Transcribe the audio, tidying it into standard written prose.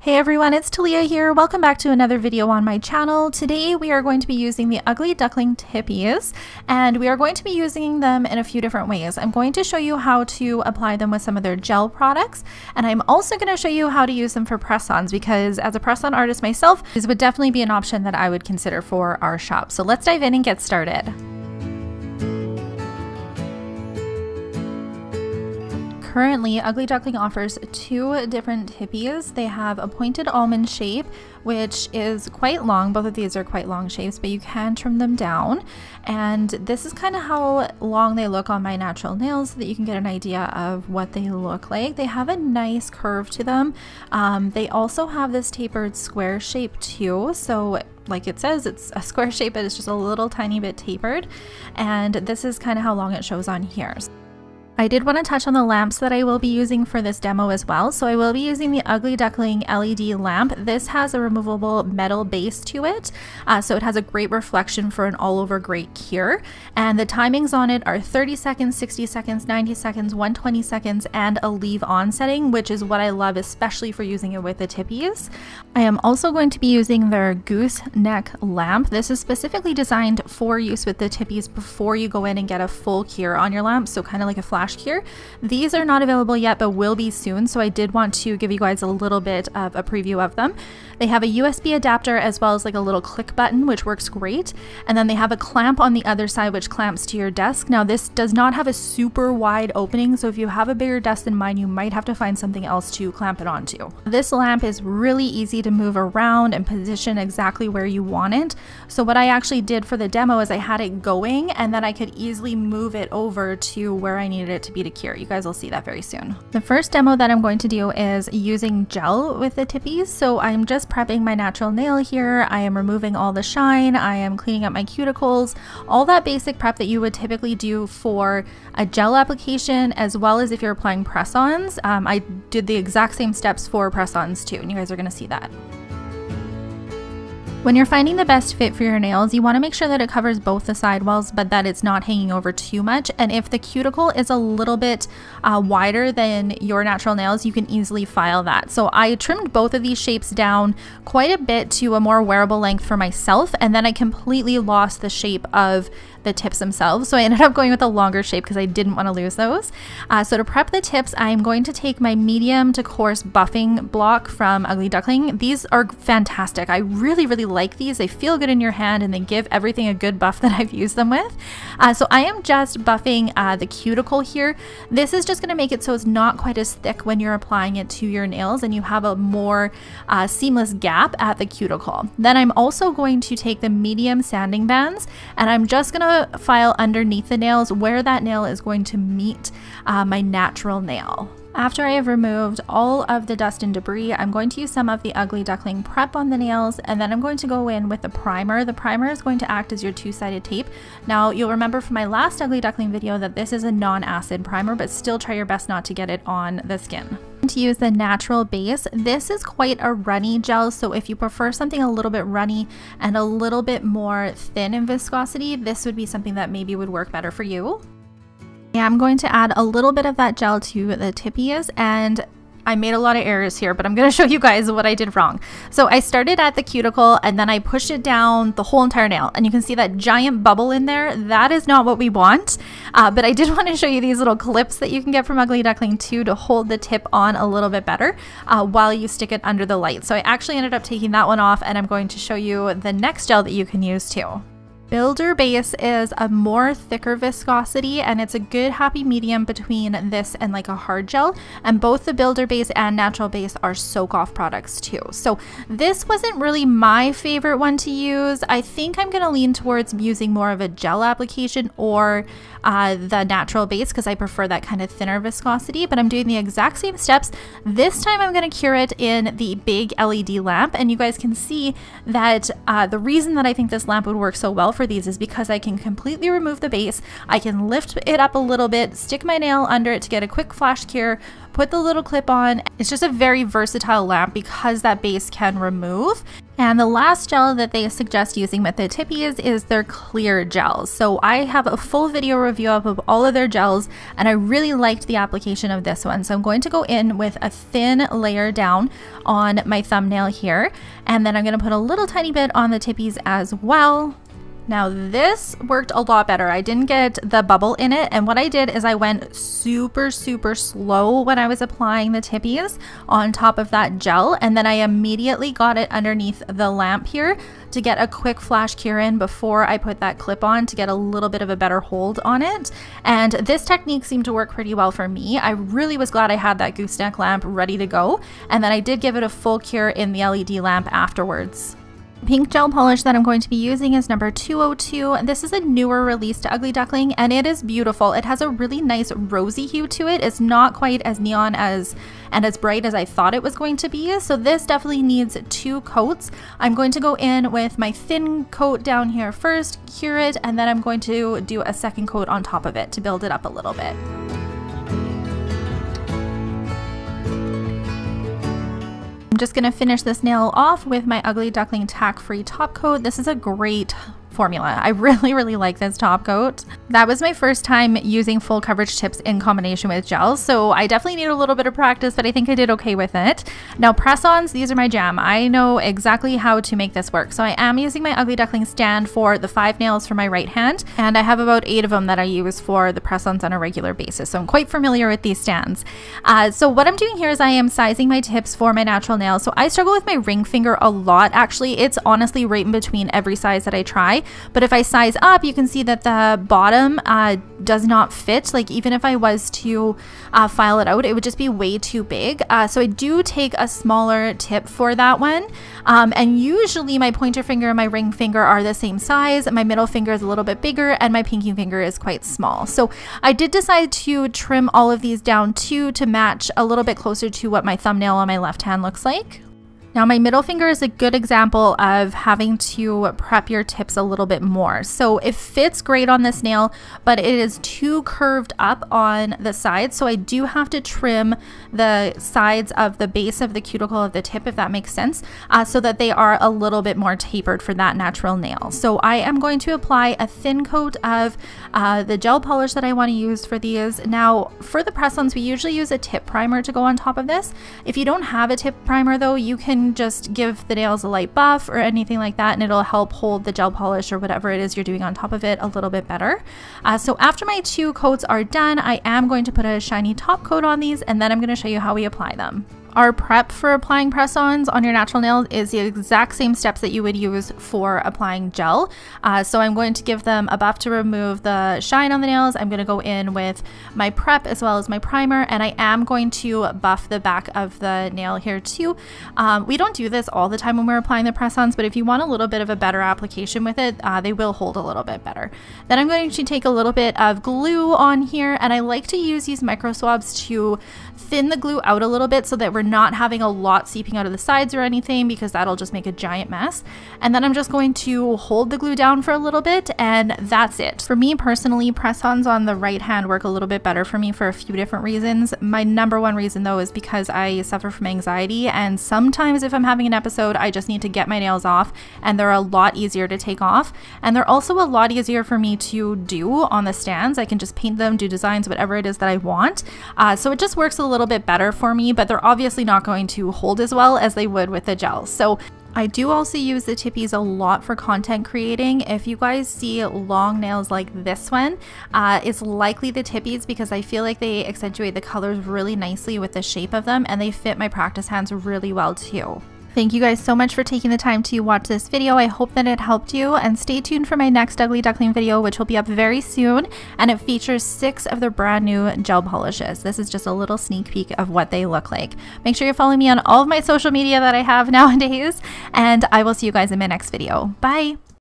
Hey everyone, it's Talia here. Welcome back to another video on my channel. Today we are going to be using the Ugly Duckling Tipeez, and we are going to be using them in a few different ways. I'm going to show you how to apply them with some of their gel products, and I'm also going to show you how to use them for press-ons, because as a press-on artist myself, this would definitely be an option that I would consider for our shop. So let's dive in and get started. Currently, Ugly Duckling offers two different Tipeez. They have a pointed almond shape, which is quite long. Both of these are quite long shapes, but you can trim them down. And this is kind of how long they look on my natural nails so that you can get an idea of what they look like. They have a nice curve to them. They also have this tapered square shape too. So like it says, it's a square shape, but it's just a little tiny bit tapered. And this is kind of how long it shows on here. I did want to touch on the lamps that I will be using for this demo as well. So I will be using the Ugly Duckling LED lamp. This has a removable metal base to it, so it has a great reflection for an all over great cure. And the timings on it are 30 seconds, 60 seconds, 90 seconds, 120 seconds, and a leave on setting, which is what I love, especially for using it with the Tipeez. I am also going to be using their Goose neck lamp. This is specifically designed for use with the Tipeez before you go in and get a full cure on your lamp, so kind of like a flash cure. These are not available yet, but will be soon, so I did want to give you guys a little bit of a preview of them. They have a USB adapter as well as like a little click button, which works great, and then they have a clamp on the other side which clamps to your desk. Now this does not have a super wide opening, so if you have a bigger desk than mine, you might have to find something else to clamp it onto. This lamp is really easy to move around and position exactly where you want it. So what I actually did for the demo is I had it going, and then I could easily move it over to where I needed it to be to cure. You guys will see that very soon. The first demo that I'm going to do is using gel with the Tipeez. So I'm just prepping my natural nail here. I am removing all the shine. I am cleaning up my cuticles, all that basic prep that you would typically do for a gel application, as well as if you're applying press-ons. I did the exact same steps for press-ons too, and you guys are going to see that. When you're finding the best fit for your nails, you want to make sure that it covers both the sidewalls, but that it's not hanging over too much. And if the cuticle is a little bit wider than your natural nails, you can easily file that. So I trimmed both of these shapes down quite a bit to a more wearable length for myself, and then I completely lost the shape of the tips themselves. So I ended up going with a longer shape because I didn't want to lose those. So to prep the tips, I'm going to take my medium to coarse buffing block from Ugly Duckling. These are fantastic. I really like these. They feel good in your hand and they give everything a good buff that I've used them with. So I am just buffing the cuticle here. This is just going to make it so it's not quite as thick when you're applying it to your nails and you have a more seamless gap at the cuticle. Then I'm also going to take the medium sanding bands, and I'm just going to file underneath the nails where that nail is going to meet my natural nail. After I have removed all of the dust and debris, I'm going to use some of the Ugly Duckling prep on the nails, and then I'm going to go in with the primer. The primer is going to act as your two-sided tape. Now, you'll remember from my last Ugly Duckling video that this is a non-acid primer, but still try your best not to get it on the skin. To use the natural base, this is quite a runny gel, so if you prefer something a little bit runny and a little bit more thin in viscosity, this would be something that maybe would work better for you. I'm going to add a little bit of that gel to the Tipeez, and I made a lot of errors here, but I'm going to show you guys what I did wrong. So I started at the cuticle and then I pushed it down the whole entire nail, and you can see that giant bubble in there. That is not what we want, but I did want to show you these little clips that you can get from Ugly Duckling too to hold the tip on a little bit better while you stick it under the light. So I actually ended up taking that one off, and I'm going to show you the next gel that you can use too. Builder Base is a more thicker viscosity, and it's a good happy medium between this and like a hard gel, and both the Builder Base and Natural Base are soak off products too. So this wasn't really my favorite one to use. I think I'm going to lean towards using more of a gel application or the Natural Base because I prefer that kind of thinner viscosity, but I'm doing the exact same steps. This time I'm going to cure it in the big LED lamp, and you guys can see that the reason that I think this lamp would work so well for these is because I can completely remove the base. I can lift it up a little bit, stick my nail under it to get a quick flash cure, put the little clip on. It's just a very versatile lamp because that base can remove. And the last gel that they suggest using with the Tipeez is their clear gels. So I have a full video review up of all of their gels, and I really liked the application of this one. So I'm going to go in with a thin layer down on my thumbnail here, and then I'm going to put a little tiny bit on the Tipeez as well. Now this worked a lot better. I didn't get the bubble in it, and what I did is I went super slow when I was applying the Tipeez on top of that gel, and then I immediately got it underneath the lamp here to get a quick flash cure in before I put that clip on to get a little bit of a better hold on it. And this technique seemed to work pretty well for me. I really was glad I had that gooseneck lamp ready to go, and then I did give it a full cure in the LED lamp afterwards. Pink gel polish that I'm going to be using is number 202. This is a newer release to Ugly Duckling, and it is beautiful. It has a really nice rosy hue to it. It's not quite as neon and as bright as I thought it was going to be, so this definitely needs 2 coats. I'm going to go in with my thin coat down here first, cure it, and then I'm going to do a second coat on top of it to build it up a little bit. I'm just going to finish this nail off with my Ugly Duckling tack-free top coat. This is a great formula. I really like this top coat. That was my first time using full coverage tips in combination with gels, so I definitely need a little bit of practice, but I think I did okay with it. Now press-ons, these are my jam. I know exactly how to make this work. So I am using my Ugly Duckling stand for the 5 nails for my right hand, and I have about 8 of them that I use for the press-ons on a regular basis, so I'm quite familiar with these stands. So what I'm doing here is I am sizing my tips for my natural nails. So I struggle with my ring finger a lot. Actually, it's honestly right in between every size that I try. But if I size up, you can see that the bottom does not fit. Like even if I was to file it out, it would just be way too big. So I do take a smaller tip for that one. And usually my pointer finger and my ring finger are the same size. My middle finger is a little bit bigger and my pinky finger is quite small. So I did decide to trim all of these down too to match a little bit closer to what my thumbnail on my left hand looks like. Now my middle finger is a good example of having to prep your tips a little bit more. So it fits great on this nail, but it is too curved up on the sides. So I do have to trim the sides of the base of the cuticle of the tip, if that makes sense, so that they are a little bit more tapered for that natural nail. So I am going to apply a thin coat of the gel polish that I want to use for these. Now for the press-ons, we usually use a tip primer to go on top of this. If you don't have a tip primer though, you can just give the nails a light buff or anything like that, and it'll help hold the gel polish or whatever it is you're doing on top of it a little bit better. So after my 2 coats are done, I am going to put a shiny top coat on these, and then I'm going to show you how we apply them. Our prep for applying press-ons on your natural nails is the exact same steps that you would use for applying gel. So I'm going to give them a buff to remove the shine on the nails. I'm going to go in with my prep as well as my primer, and I am going to buff the back of the nail here too. We don't do this all the time when we're applying the press-ons, but if you want a little bit of a better application with it, they will hold a little bit better. Then I'm going to take a little bit of glue on here, and I like to use these micro swabs to thin the glue out a little bit so that we're not having a lot seeping out of the sides or anything, because that'll just make a giant mess. And then I'm just going to hold the glue down for a little bit, and that's it. For me personally, press-ons on the right hand work a little bit better for me for a few different reasons. My number one reason though is because I suffer from anxiety, and sometimes if I'm having an episode, I just need to get my nails off, and they're a lot easier to take off, and they're also a lot easier for me to do on the stands. I can just paint them, do designs, whatever it is that I want. So it just works a little bit better for me, but they're obviously not going to hold as well as they would with the gels. So I do also use the Tipeez a lot for content creating. If you guys see long nails like this one, it's likely the Tipeez, because I feel like they accentuate the colors really nicely with the shape of them, and they fit my practice hands really well too. Thank you guys so much for taking the time to watch this video. I hope that it helped you, and stay tuned for my next Ugly Duckling video, which will be up very soon, and it features 6 of the brand new gel polishes. This is just a little sneak peek of what they look like. Make sure you follow me on all of my social media that I have nowadays, and I will see you guys in my next video. Bye!